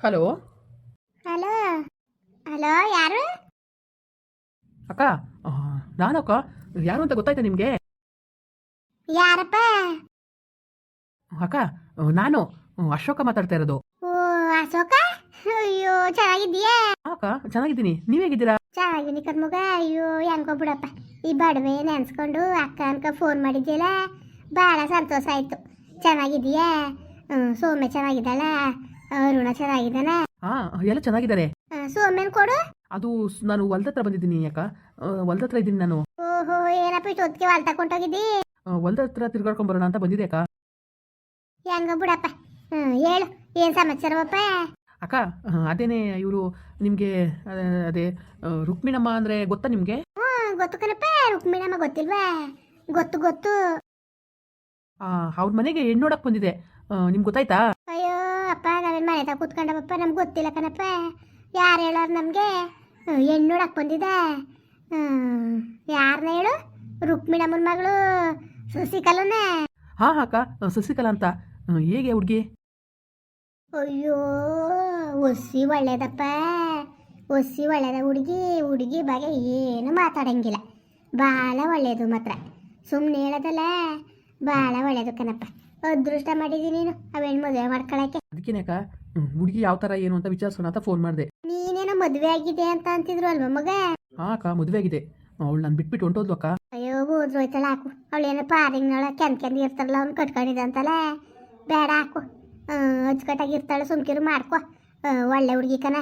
Hello. Hello. Hello, ಯಾರು? ಅಕ್ಕ. ಆ, ನಾನು ಅಕ್ಕ. ಯಾರು ಅಂತ ಗೊತ್ತಾಯ್ತಾ ನಿಮಗೆ? ಯಾರಪ್ಪ? ಅಕ್ಕ, ನಾನು ಅಶೋಕ ಮಾತಾಡ್ತಾ ಇರೋದು. ಓ, ಅಶೋಕ. ಅಯ್ಯೋ, ಚೆನ್ನಾಗಿದ್ದೀಯಾ? ಅಕ್ಕ, ಚೆನ್ನಾಗಿದ್ದೀನಿ. ನೀವ್ ಹೇಗಿದ್ದೀರಾ? ಚೆನ್ನಾಗಿದ್ದೀನಿ ಕರ್ಮಗ. ಅಯ್ಯೋ, ಹೆಂಗೋ ಬಿಡಪ್ಪ. ಈ ಬಡವೆ ನೆನ್ಸ್ಕೊಂಡು ಅಕ್ಕ ಅನ್ಕ ಫೋನ್ ಮಾಡಿದ್ಯಲ್ಲ, ಭಾಳ ಸಂತೋಷ ಆಯ್ತು. ಚೆನ್ನಾಗಿದ್ದೀಯಾ? ಸೌಮ್ಯ ಚೆನ್ನಾಗಿದ್ದಾಳ? ಅರುಣ ಚೆನ್ನಾಗಿದ್ದಾನ? ಹಾ, ಎಲ್ಲ ಚೆನ್ನಾಗಿದ್ದಾರೆ. ಸೌಮ್ಯನ್ ಕೊಡು. ಅದು ನಾನು ಹೊಲ್ದ ಹತ್ರ ಬಂದಿದ್ದೀನಿ ಅಕ್ಕ. ಹೊಲ್ದ ಹತ್ರ ಇದ್ದೀನಿ ನಾನು. ಓಹೋ, ಏನಪ್ಪ ಇಷ್ಟೊತ್ತಿಗೆ ಹೊಲ್ ತಗೊಂಡೋಗಿದ್ದಿ? ಹೊಲ್ದ ಹತ್ರ ತಿರ್ಗಾಡ್ಕೊಂಡ್ ಬರೋಣ ಅಂತ ಬಂದಿದೆ ಅಕ್ಕ. ಹೆಂಗೋ ಬಿಡಪ್ಪ. ಹೇಳು, ಏನ್ ಸಮಾಚಾರವಪ್ಪ? ಅಕ್ಕ, ಅದೇನೆ ಇವರು ನಿಮಗೆ ಅದೇ ರುಕ್ಮಿಣಮ್ಮ ಅಂದ್ರೆ ಗೊತ್ತಾ ನಿಮಗೆ? ಗೊತ್ತು ಕಣಪ್ಪ. ರುಕ್ಮಿಣಮ್ಮ ಗೊತ್ತಿಲ್ವಾ? ಗೊತ್ತು ಗೊತ್ತು. ಅವ್ರ ಮನೆಗೆ ಹೆಣ್ಣು ನೋಡಕ್ ಬಂದಿದೆ. ನಿಮ್ಗೆ ಗೊತ್ತಾಯ್ತಾ? ಅಯ್ಯೋ ಅಪ್ಪ, ನಾವೇನು ಮನೆ ತಾ ಕೂತ್ಕೊಂಡವಪ್ಪ, ನಮ್ಗೆ ಗೊತ್ತಿಲ್ಲ ಕಣಪ್ಪ. ಯಾರು ಹೇಳೋರು ನಮಗೆ? ಹೆಣ್ಣು ನೋಡಕ್ ಬಂದಿದೆ. ಯಾರನ್ನ ಹೇಳು? ರುಕ್ಮಿಣಮ್ಮನ ಮಗಳು ಶಶಿಕಲನ? ಹಾ ಅಕ್ಕ, ಶಶಿಕಲಾ ಅಂತ. ಹೇಗೆ ಹುಡುಗಿ? ಅಯ್ಯೋ, ಒಸಿ ಒಳ್ಳೇದಪ್ಪ. ಒಸಿ ಒಳ್ಳೇದ ಹುಡುಗಿ. ಹುಡುಗಿ ಬಗ್ಗೆ ಏನು ಮಾತಾಡಂಗಿಲ್ಲ. ಭಾಳ ಒಳ್ಳೇದು ಮಾತ್ರ. ಸುಮ್ಮನೆ ಹೇಳೋದಲ್ಲ, ಭಾಳ ಒಳ್ಳೇದು ಕಣಪ್ಪ. ಅದೃಷ್ಟ ಮಾಡಿದ್ದೀನಿ ನೀನು ಅವೇನು ಮದುವೆ ಮಾಡ್ಕೊಳಕ್ಕೆ. ಅದಕ್ಕೇನೆ ಅಕ್ಕ, ಹುಡುಗಿ ಯಾವ ಥರ ಏನು ಅಂತ ವಿಚಾರಿಸೋಣ ಅಂತ ಫೋನ್ ಮಾಡಿದೆ. ನೀನೇನೋ ಮದುವೆ ಆಗಿದೆ ಅಂತ ಅಂತಿದ್ರು ಅಲ್ವಾ ಮಗ? ಹಾ ಅಕ್ಕ, ಮದುವೆ ಆಗಿದೆ. ಅವಳು ನಾನು ಬಿಟ್ಬಿಟ್ಟು ಹೊಂಟೋದ್ಲು ಅಕ್ಕ. ಅಯ್ಯೋ, ಹೋದ್ರು ಹೋಯ್ತಲ್ಲ. ಹಾಕು. ಅವಳೇನೋ ಪಾರಿಂಗ್ನೊಳ ಕೆಂದ್ ಇರ್ತಾರಲ್ಲ, ಅವ್ನು ಕಟ್ಕೊಂಡಿದ್ದ ಅಂತಲ್ಲ. ಬೇಡ, ಹಾಕು. ಅಚ್ಚುಕಟ್ಟಾಗಿ ಇರ್ತಾಳೆ, ಸುಮ್ಕಿರು ಮಾಡ್ಕೊ. ಒಳ್ಳೆ ಹುಡುಗಿ ಕಣ.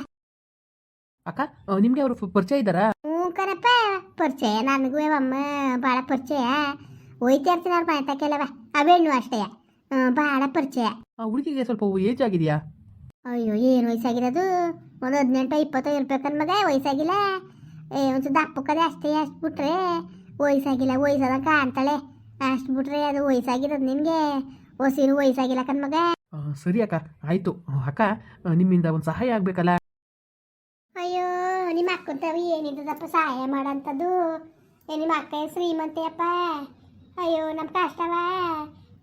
ಅಕ್ಕ, ನಿಮ್ಗೆ ಅವರು ಪರಿಚಯ ಇದ್ದಾರಾ? ಹ್ಞೂ ಕಣಪ್ಪ, ಪರಿಚಯ. ನನಗೂ ಅಮ್ಮ ಭಾಳ ಪರಿಚಯ. ಹೋಯ್ತಾ ಇರ್ತೀನಿ ಅವ್ರ ಮನೆ ತಕ್ಕೆಲ್ಲವ. ಅವೆಣ್ಣು ಅಷ್ಟೇ. ಭಾಳ ಪರಿಚಯ. ಹುಡುಗಿಗೆ ಸ್ವಲ್ಪ ಏಜ್ ಆಗಿದೆಯಾ? ಅಯ್ಯೋ, ಏನು ವಯಸ್ಸಾಗಿರೋದು? ಒಂದು 18-20 ಇರ್ಬೇಕನ್ ಮಗ. ವಯಸ್ಸಾಗಿಲ್ಲ. ಒಂದು ದಪ್ಪಕ್ಕದೆ ಅಷ್ಟೇ. ಅಷ್ಟು ಬಿಟ್ರೆ ವಯಸ್ಸಾಗಿಲ್ಲ. ವಯಸ್ಸಾದಂಗೆ ಕಾಣ್ತಾಳೆ. ಅಷ್ಟು ಬಿಟ್ರೆ ಅದು ವಯಸ್ಸಾಗಿರೋದು ನಿನಗೆ. ಹೊಸಿರು ವಯಸ್ಸಾಗಿಲ್ಲ ಕಣ್ ಮಗ. ಸರಿ ಅಕ್ಕ, ಆಯಿತು. ಅಕ್ಕ, ನಿಮ್ಮಿಂದ ಒಂದು ಸಹಾಯ ಆಗಬೇಕಲ್ಲ. ಅಯ್ಯೋ, ನಿಮ್ಮ ಅಕ್ಕಂತವ ಏನಿದ್ದದಪ್ಪ ಸಹಾಯ ಮಾಡೋಂಥದ್ದು? ನಿಮ್ಮ ಅಕ್ಕ ಶ್ರೀಮಂತೆಯಪ್ಪ. ಅಯ್ಯೋ, ನಮ್ಮ ಕಷ್ಟವ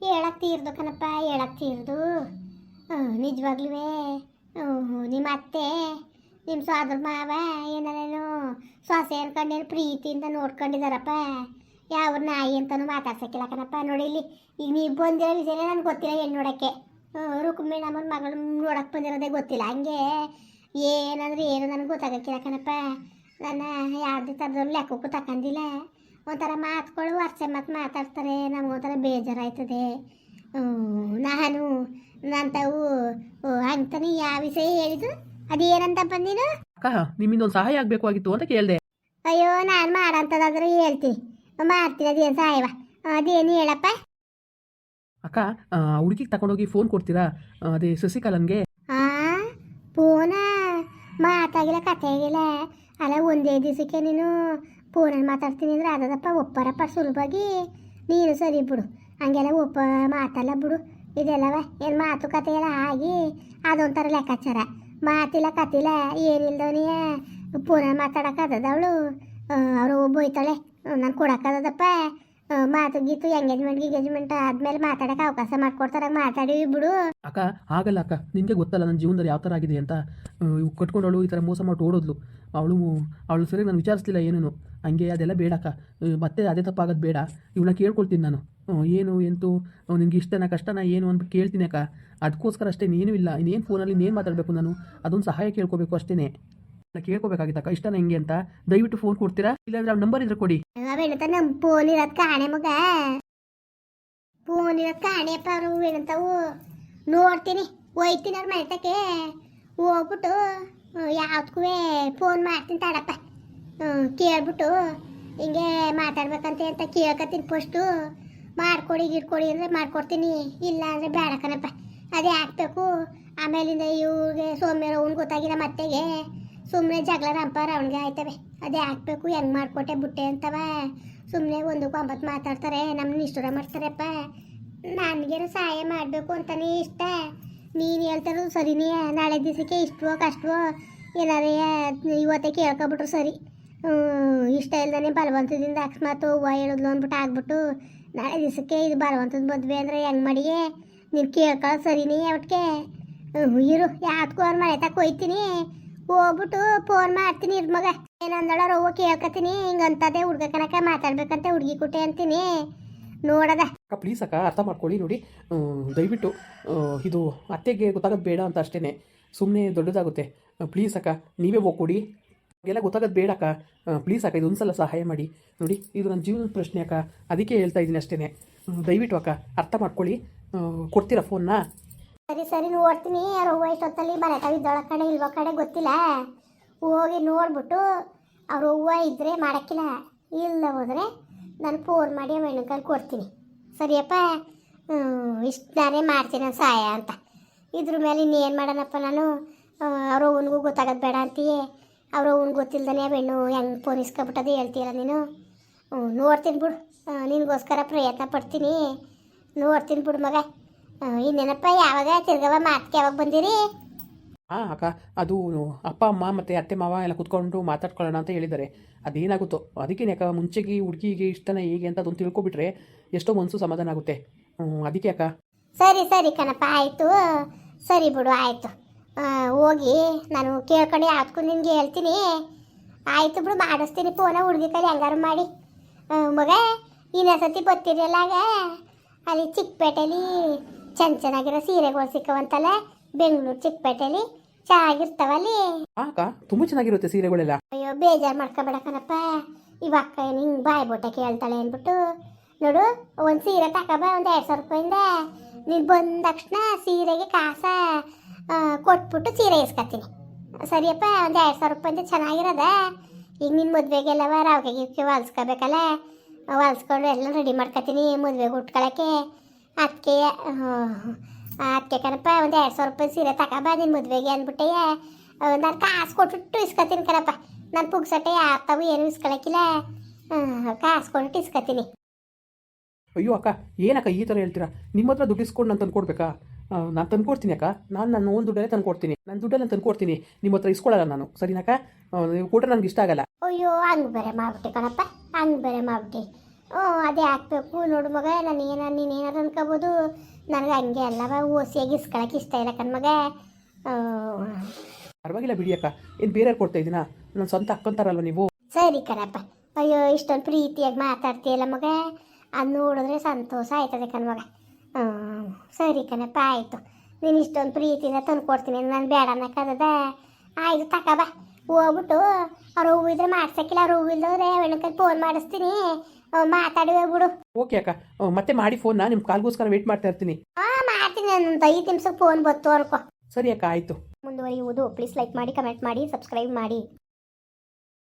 ಹೇಳಕ್ಕೆ ತೀರ್ದು ಕಣಪ್ಪ, ಹೇಳಕ್ಕೆ ತೀರ್ದು. ನಿಜವಾಗ್ಲೂ ನಿಮ್ಮ ಅತ್ತೆ, ನಿಮ್ಮ ಸೋದರ ಮಾವ ಏನೇನು ಸೊಸೆ ಅನ್ಕೊಂಡೇನು ಪ್ರೀತಿಯಿಂದ ನೋಡ್ಕೊಂಡಿದ್ದಾರಪ್ಪ. ಯಾವ ನಾಯಿ ಅಂತಲೂ ಮಾತಾಡ್ಸಕ್ಕಿಲ್ಲ ಕಣಪ್ಪ. ನೋಡಿ ಇಲ್ಲಿ, ಈಗ ನೀವು ಬಂದಿರೋ ವಿಷಯನೇ ನನಗೆ ಗೊತ್ತಿಲ್ಲ. ಹೆಣ್ಣು ನೋಡೋಕ್ಕೆ ರುಕ್ಮಿಣಮ್ಮನ ಮಗಳು ನೋಡಕ್ಕೆ ಬಂದಿರೋದೇ ಗೊತ್ತಿಲ್ಲ. ಹಂಗೆ ಏನಂದ್ರೆ ಏನು ನನಗೆ ಗೊತ್ತಾಗಕ್ಕಿಲ್ಲ ಕಣಪ್ಪ. ನನ್ನ ಯಾವುದೇ ಥರದವ್ರು ಲೆಕ್ಕಕ್ಕೂ ತಗೊಂಡಿಲ್ಲ. ಒಂಥರ ಮಾತುಗಳು ವರ್ಷ ಮಾತಾಡ್ತಾರೆ. ನಮಗೊಂಥರ ಬೇಜಾರಾಯ್ತದೆ. ನಾನು ನಂತವು ಅಂತಾನೆ ಯಾವ ವಿಷಯ ಹೇಳಿದ್ದು? ಅದೇನಂತ ಬಂದಿನು? ಅಕ್ಕ, ನಿಮ್ಮಿಂದ ಒಂದು ಸಹಾಯ ಆಗಬೇಕಾಗಿತ್ತು ಅಂತ ಕೇಳಿದೆ. ಅಯ್ಯೋ, ನಾನು ಮಾಡೋಂಥದ್ದಾದ್ರೆ ಹೇಳ್ತೀನಿ, ಮಾಡ್ತೀನಿ. ಅದೇನು ಸಹಾಯವ? ಅದೇನು ಹೇಳಪ್ಪ? ಅಕ್ಕ, ಹುಡುಗಿಗೆ ತಗೊಂಡೋಗಿ ಫೋನ್ ಕೊಡ್ತೀರಾ? ಅದೇ ಶಶಿಕಲನ್ಗೆ. ಫೋನ ಮಾತಾಗಿಲ್ಲ, ಕತೆ ಆಗಿಲ್ಲ. ಅಲ್ಲ, ಒಂದೇ ದಿವಸಕ್ಕೆ ನೀನು ಫೋನಲ್ಲಿ ಮಾತಾಡ್ತೀನಿ ಅಂದ್ರೆ ಅದಪ್ಪ ಒಪ್ಪರಪ್ಪ ಸುಲಭವಾಗಿ. ನೀನು ಸರಿ ಬಿಡು, ಹಂಗೆಲ್ಲ ಒಪ್ಪ ಮಾತಲ್ಲ ಬಿಡು. ಇದೆಲ್ಲವ ಏನು ಮಾತುಕತೆ ಎಲ್ಲ ಆಗಿ ಅದೊಂಥರ ಲೆಕ್ಕಾಚಾರ. ಮಾತಿಲ್ಲ ಕತಿಲ್ಲ ಏನಿಲ್ದವನಿಯ ಫೋನಲ್ಲಿ ಮಾತಾಡೋಕ್ಕಾದದ ಅವಳು? ಅವರು ಬೈತಾಳೆ. ನಾನು ಕೊಡೋಕ್ಕಾದದಪ್ಪ? ಮಾತು ಗೀತು ಎಂಗೇಜ್ಮೆಂಟ್ ಆದ್ಮೇಲೆ ಮಾತಾಡೋಕೆ ಅವಕಾಶ ಮಾಡ್ಕೊಡ್ತಾರೆ. ಮಾತಾಡಿ ಬಿಡು. ಅಕ್ಕ, ಆಗಲ್ಲ ಅಕ್ಕ. ನಿನಗೆ ಗೊತ್ತಲ್ಲ ನನ್ನ ಜೀವನದಲ್ಲಿ ಯಾವ ಥರ ಆಗಿದೆ ಅಂತ. ಕಟ್ಕೊಂಡವಳು ಈ ಥರ ಮೋಸ ಮಾಡಿ ಓಡೋದ್ಲು. ಅವಳು ಸರಿ ನಾನು ವಿಚಾರಿಸ್ಲಿಲ್ಲ ಏನೇನು. ಹಂಗೆ ಅದೆಲ್ಲ ಬೇಡ ಅಕ್ಕ. ಮತ್ತೆ ಅದೇ ತಪ್ಪಾಗೋದು ಬೇಡ. ಇವಳನ್ನ ಕೇಳ್ಕೊಳ್ತೀನಿ ನಾನು. ಏನು ಎಂತು ನಿನಗೆ ಇಷ್ಟನ ಕಷ್ಟನ ಏನು ಅಂದ್ಬಿಟ್ಟು ಕೇಳ್ತೀನಿ ಅಕ್ಕ. ಅದಕ್ಕೋಸ್ಕರ ಅಷ್ಟೇ, ಏನೂ ಇಲ್ಲ. ಇನ್ನೇನು ಫೋನಲ್ಲಿ ಇನ್ನೇನು ಮಾತಾಡಬೇಕು ನಾನು? ಅದೊಂದು ಸಹಾಯ ಕೇಳ್ಕೋಬೇಕು ಅಷ್ಟೇ. ಕೇಳ್ಕೋಬೇಕಾಗಿತ್ತಕ್ಕ. ಇಷ್ಟನ ಹೆಂಗೆ ಅಂತ ದಯವಿಟ್ಟು ಫೋನ್ ಕೊಡ್ತೀರಾ? ಇಲ್ಲಾಂದ್ರೆ ಅವ್ರ ನಂಬರ್ ಇದ್ರೆ ಕೊಡಿ. ಅವೇನಂತ ನಮ್ಮ ಫೋನ್ ಇರೋದು ಕಾಣೆ ಮಗ. ಫೋನ್ ಇರೋದು ಕಾಣೆಯಪ್ಪ. ಅವರು ಏನಂತಾವು ನೋಡ್ತೀನಿ. ಹೋಯ್ತೀನಿ ಅವ್ರ ಮನೆತಕ್ಕೆ. ಹೋಗ್ಬಿಟ್ಟು ಯಾವ್ದಕ್ಕೂ ಫೋನ್ ಮಾಡ್ತೀನಿ ತಡಪ್ಪ. ಕೇಳ್ಬಿಟ್ಟು ಹಿಂಗೆ ಮಾತಾಡ್ಬೇಕಂತೆ ಅಂತ ಕೇಳ್ಕತ್ತೀನಿ. ಫಸ್ಟು ಮಾಡ್ಕೊಡಿ ಗಿಡ್ಕೊಡಿ ಅಂದರೆ ಮಾಡ್ಕೊಡ್ತೀನಿ. ಇಲ್ಲ ಅಂದರೆ ಬೇಡ ಕಣಪ್ಪ. ಅದೇ ಹಾಕ್ಬೇಕು. ಆಮೇಲಿಂದ ಇವ್ರಿಗೆ ಸೌಮ್ಯರ ಅವ್ನು ಗೊತ್ತಾಗಿಲ್ಲ ಮತ್ತೆಗೆ. ಸುಮ್ಮನೆ ಜಗಳ ರಂಪಾರ ಅವನಿಗೆ ಆಯ್ತವೆ. ಅದೇ ಹಾಕ್ಬೇಕು. ಹೆಂಗೆ ಮಾಡಿಕೊಟ್ಟೆ ಬುಟ್ಟೆ ಅಂತವ. ಸುಮ್ಮನೆ 1-9 ಮಾತಾಡ್ತಾರೆ. ನಮ್ಮನ್ನ ನಿಷ್ಠುರ ಮಾಡ್ತಾರಪ್ಪ. ನನಗೇನು ಸಹಾಯ ಮಾಡಬೇಕು ಅಂತಲೇ ಇಷ್ಟ. ನೀನು ಹೇಳ್ತಾರೋದು ಸರಿನೇ. ನಾಳೆ ದಿವಸಕ್ಕೆ ಇಷ್ಟವೋ ಕಷ್ಟವೋ ಏನಾರೇ ಇವತ್ತೇ ಕೇಳ್ಕೊಬಿಟ್ರು ಸರಿ. ಇಷ್ಟ ಇಲ್ದೇ ಬಲವಂತದಿಂದ ಅಕಸ್ಮಾತ್ ಹೂವು ಹೇಳಿದ್ಲು ಅಂದ್ಬಿಟ್ಟು ಆಗ್ಬಿಟ್ಟು ನಾಳೆ ದಿವಸಕ್ಕೆ ಇದು ಬಲವಂತದ ಮದುವೆ ಅಂದರೆ ಹೆಂಗೆ ಮಾಡಿಯೇ? ನೀನು ಕೇಳ್ಕೊಳ್ಳೋ ಸರಿನೇ. ಅವಟ್ಟಿಗೆ ಇರು ಯಾವ್ದಕ್ಕೂ ಅವ್ರ ಮನೆ ತಕ ಹೋಯ್ತೀನಿ, ಹೋಗ್ಬಿಟ್ಟು ಫೋನ್ ಮಾಡ್ತೀನಿ ಇರ್ ಮಗ ಏನಂದಳ ರವ್ವ ಕೇಳ್ಕತೀನಿ, ಹಿಂಗಂತದೇ ಹುಡ್ಗ ಕನಕ ಮಾತಾಡ್ಬೇಕಂತ ಹುಡುಗಿ ಕುಟೆ ಅಂತೀನಿ ನೋಡದ. ಅಕ್ಕ ಪ್ಲೀಸ್ ಅಕ್ಕ ಅರ್ಥ ಮಾಡ್ಕೊಳ್ಳಿ. ನೋಡಿ ದಯವಿಟ್ಟು ಇದು ಅತ್ತೆಗೆ ಗೊತ್ತಾಗೋದು ಬೇಡ ಅಂತ ಅಷ್ಟೇ, ಸುಮ್ಮನೆ ದೊಡ್ಡದಾಗುತ್ತೆ. ಪ್ಲೀಸ್ ಅಕ್ಕ ನೀವೇ ಹೋಗ್ಕೊಡಿ, ಎಲ್ಲ ಗೊತ್ತಾಗೋದು ಬೇಡ ಅಕ್ಕ. ಪ್ಲೀಸ್ ಅಕ್ಕ ಇದೊಂದು ಸಲ ಸಹಾಯ ಮಾಡಿ. ನೋಡಿ ಇದು ನನ್ನ ಜೀವನದ ಪ್ರಶ್ನೆ ಅಕ್ಕ, ಅದಕ್ಕೆ ಹೇಳ್ತಾ ಇದ್ದೀನಿ ಅಷ್ಟೇ. ದಯವಿಟ್ಟು ಅಕ್ಕ ಅರ್ಥ ಮಾಡ್ಕೊಳ್ಳಿ. ಕೊಡ್ತೀರಾ ಫೋನ್ನ? ಸರಿ ಸರಿ ನೋಡ್ತೀನಿ. ರವ್ವ ಇಷ್ಟೊತ್ತಲ್ಲಿ ಮನೆ ತಾವಿದ್ದೊಳ ಕಡೆ ಇಲ್ವ ಕಡೆ ಗೊತ್ತಿಲ್ಲ, ಹೋಗಿ ನೋಡ್ಬಿಟ್ಟು ಅವ್ರ ಹೂವು ಇದ್ದರೆ ಮಾಡೋಕ್ಕಿಲ್ಲ, ಇಲ್ಲ ಹೋದರೆ ನಾನು ಫೋನ್ ಮಾಡಿ ಮೆಣಕಲ್ಲಿ ಕೊಡ್ತೀನಿ. ಸರಿಯಪ್ಪ, ಇಷ್ಟು ನಾನೇ ಮಾಡ್ತೀನಿ ನಾನು ಸಹಾಯ ಅಂತ. ಇದ್ರ ಮೇಲೆ ಇನ್ನೇನು ಮಾಡೋಣಪ್ಪ ನಾನು. ಅವ್ರ ಅವ್ವನಿಗೂ ಗೊತ್ತಾಗೋದು ಬೇಡ ಅಂತೀಯೇ, ಅವ್ರ ಅವ್ವನಿಗೆ ಗೊತ್ತಿಲ್ದೇ ಬೆಣ್ಣು ಹೆಂಗೆ ಫೋನ್ ಇಸ್ಕೊಬಿಟ್ಟದು ಹೇಳ್ತೀಯಲ್ಲ ನೀನು. ನೋಡ್ತೀನಿ ಬಿಡು, ನಿನಗೋಸ್ಕರ ಪ್ರಯತ್ನ ಪಡ್ತೀನಿ, ನೋಡ್ತೀನಿ ಬಿಡು ಮಗ. ಇನ್ನೇನಪ್ಪ ಯಾವಾಗ ತಿರ್ಗವ ಮಾತಿಗೆ ಯಾವಾಗ ಬಂದಿರಿ? ಹಾಂ ಅಕ್ಕ, ಅದು ಅಪ್ಪ ಅಮ್ಮ ಮತ್ತು ಅತ್ತೆ ಮಾವ ಎಲ್ಲ ಕೂತ್ಕೊಂಡು ಮಾತಾಡ್ಕೊಳ್ಳೋಣ ಅಂತ ಹೇಳಿದ್ದಾರೆ. ಅದೇನಾಗುತ್ತೋ ಅದಕ್ಕೆ ಅಕ್ಕ, ಮುಂಚೆಗೆ ಹುಡುಗಿಗೆ ಇಷ್ಟನ ಹೇಗೆ ಅಂತ ಅದನ್ನು ತಿಳ್ಕೊಬಿಟ್ರೆ ಎಷ್ಟೋ ಮನಸ್ಸು ಸಮಾಧಾನ ಆಗುತ್ತೆ. ಅದಕ್ಕೆ ಅಕ್ಕ. ಸರಿ ಸರಿ ಕಣಪ್ಪ, ಆಯಿತು, ಸರಿ ಬಿಡು, ಆಯಿತು. ಹೋಗಿ ನಾನು ಕೇಳ್ಕೊಂಡು ಯಾವ್ದಕ್ಕೂ ನಿನಗೆ ಹೇಳ್ತೀನಿ. ಆಯಿತು ಬಿಡು, ಮಾಡಿಸ್ತೀನಿ ಫೋನ ಹುಡುಗಿ ಕೈಲಿ ಹೆಂಗಾರು ಮಾಡಿ. ಮಗ ಇನ್ನೊಂದ್ಸತಿ ಬರ್ತಿರಲ್ಲಾಗ ಅಲ್ಲಿ ಚಿಕ್ಕಪೇಟೆಲಿ ಚೆನ್ನಾಗಿರೋ ಸೀರೆಗಳು ಸಿಕ್ಕವಂತಲ್ಲ, ಬೆಂಗಳೂರು ಚಿಕ್ಕಪೇಟೆಲಿ ಚೆನ್ನಾಗಿರ್ತಾವಲ್ಲಿ. ಅಕ್ಕ ತುಂಬ ಚೆನ್ನಾಗಿರುತ್ತೆ ಸೀರೆಗಳೆಲ್ಲ. ಅಯ್ಯೋ ಬೇಜಾರು ಮಾಡ್ಕೊಬೇಡ ಕಣಪ್ಪ, ಇವಾಗ ಏನು ಹಿಂಗೆ ಬಾಯಿ ಬೋಟ ಕೇಳ್ತಾಳೆ ಅಂದ್ಬಿಟ್ಟು. ನೋಡು ಒಂದು ಸೀರೆ ತಗೊಬ, ಒಂದು 2,000 ರೂಪಾಯಿಂದ. ನೀನು ಬಂದ ತಕ್ಷಣ ಸೀರೆಗೆ ಕಾಸ ಕೊಟ್ಬಿಟ್ಟು ಸೀರೆ ಇಸ್ಕೊತೀನಿ. ಸರಿಯಪ್ಪ, ಒಂದು 2,000 ರೂಪಾಯಿಂದ ಚೆನ್ನಾಗಿರೋದ. ಈಗ ನಿನ್ನ ಮದುವೆಗೆಲ್ಲವ ರಾವಿಗೆ ಗಿವ್ಕೆ ಹೊಲ್ಸ್ಕೋಬೇಕಲ್ಲ, ಹೊಲ್ಸ್ಕೊಂಡು ಎಲ್ಲ ರೆಡಿ ಮಾಡ್ಕೊತೀನಿ ಮದುವೆಗೆ ಉಟ್ಕೊಳ್ಳೋಕ್ಕೆ. ಅದಕ್ಕೆ ಕಣಪ್ಪ, ಒಂದು 2,000 ರೂಪಾಯಿ ಸೀರೆ ತಗೊಬ ನಿನ್ನ ಮದುವೆಗೆ ಅಂದ್ಬಿಟ್ಟೆ. ನಾನು ಕಾಸು ಕೊಟ್ಬಿಟ್ಟು ಇಸ್ಕೊತೀನಿ ಕಣಪ್ಪ, ನಾನು ಪುಗ್ಸಟ್ಟೆ ಯಾತವು ಏನು ಇಸ್ಕೊಳಕ್ಕಿಲ್ಲ, ಕಾಸು ಕೊಟ್ಬಿಟ್ಟು ಇಸ್ಕೊತೀನಿ. ಅಯ್ಯೋ ಅಕ್ಕ, ಏನಕ್ಕ ಈ ಥರ ಹೇಳ್ತೀರಾ? ನಿಮ್ಮ ಹತ್ರ ದುಡ್ಡು ಇಸ್ಕೊಂಡು ನಾನು ತಂದುಕೊಡ್ಬೇಕಾ? ನಾನು ತಂದುಕೊಡ್ತೀನಿ ಅಕ್ಕ, ನನ್ನ ಓನ್ ದುಡ್ಡಲ್ಲೇ ತಂದುಕೊಡ್ತೀನಿ, ನನ್ನ ದುಡ್ಡಲ್ಲಿ ನಾನು ತಂದುಕೊಡ್ತೀನಿ, ನಿಮ್ಮ ಹತ್ರ ಇಸ್ಕೊಳ್ಳಲ್ಲ ನಾನು. ಸರಿನಕ್ಕ? ನೀವು ಕೊಟ್ಟರೆ ನನಗೆ ಇಷ್ಟ ಆಗಲ್ಲ. ಅಯ್ಯೋ ಹಂಗೆ ಬೇರೆ ಮಾಡ್ಬಿಟ್ಟೆ ಕಣಪ್ಪ, ಹಂಗೆ ಬೇರೆ ಮಾಡ್ಬಿಟ್ಟೆ. ಅದೇ ಹಾಕ್ಬೇಕು ನೋಡು ಮಗ, ನೀನೇನಾದ್ರು ಅನ್ಕೋಬೋದು, ನನಗೆ ಹಂಗೆ ಅಲ್ಲವ ಓಸಿಯಾಗಿ ಇಸ್ಕೊಳಕ್ಕೆ ಇಷ್ಟ ಇಲ್ಲ ಕಣ್ಮಗ. ಪರವಾಗಿಲ್ಲ ಬಿಡಿ ಅಕ್ಕ, ಏನು ಬೇರೆ ಕೊಡ್ತಾ ಇದ್ದೀನಾ? ನನ್ನ ಸ್ವಂತ ಅಕ್ಕಂತಾರಲ್ವ ನೀವು. ಸರಿ ಕಣಪ್ಪ, ಅಯ್ಯೋ ಇಷ್ಟೊಂದು ಪ್ರೀತಿಯಾಗಿ ಮಾತಾಡ್ತೀಯಲ್ಲ ಮಗ, ಅದು ನೋಡಿದ್ರೆ ಸಂತೋಷ ಆಯ್ತದೆ ಕಣ್ಮಗ. ಸರಿ ಕಣಪ್ಪ, ಆಯಿತು. ನೀನು ಇಷ್ಟೊಂದು ಪ್ರೀತಿಯಿಂದ ತಂದು ಕೊಡ್ತೀನಿ, ನಾನು ಬೇಡ ಅನ್ನಕ್ಕದ. ಆಯಿತು ತಗೊಬ, ಹೋಗ್ಬಿಟ್ಟು ಅವ್ರು ಹೂವು ಇದ್ರೆ ಮಾಡ್ಸೋಕ್ಕಿಲ್ಲ, ಅವ್ರು ಹೂವು ಇಲ್ಲದ್ರೆ ಹೆಣ್ಣಕ್ಕೆ ಫೋನ್ ಮಾಡಿಸ್ತೀನಿ, ಮಾತಾಡುವೆ ಬಿಡು. ಓಕೆ ಅಕ್ಕ, ಮತ್ತೆ ಮಾಡಿ ಫೋನ್ನ, ನಿಮ್ಮ ಕಾಲ್ಗೋಸ್ಕರ ವೆಯ್ಟ್ ಮಾಡ್ತಾ ಇರ್ತೀನಿ. ಮಾಡ್ತೀನಿ, ಒಂದು 5 ನಿಮಿಷಕ್ಕೆ ಫೋನ್ ಬತ್ತು ಅನ್ಕೋ. ಸರಿ ಅಕ್ಕ, ಆಯಿತು. ಮುಂದುವರಿಯುವುದು. ಪ್ಲೀಸ್ ಲೈಕ್ ಮಾಡಿ, ಕಮೆಂಟ್ ಮಾಡಿ, ಸಬ್ಸ್ಕ್ರೈಬ್ ಮಾಡಿ.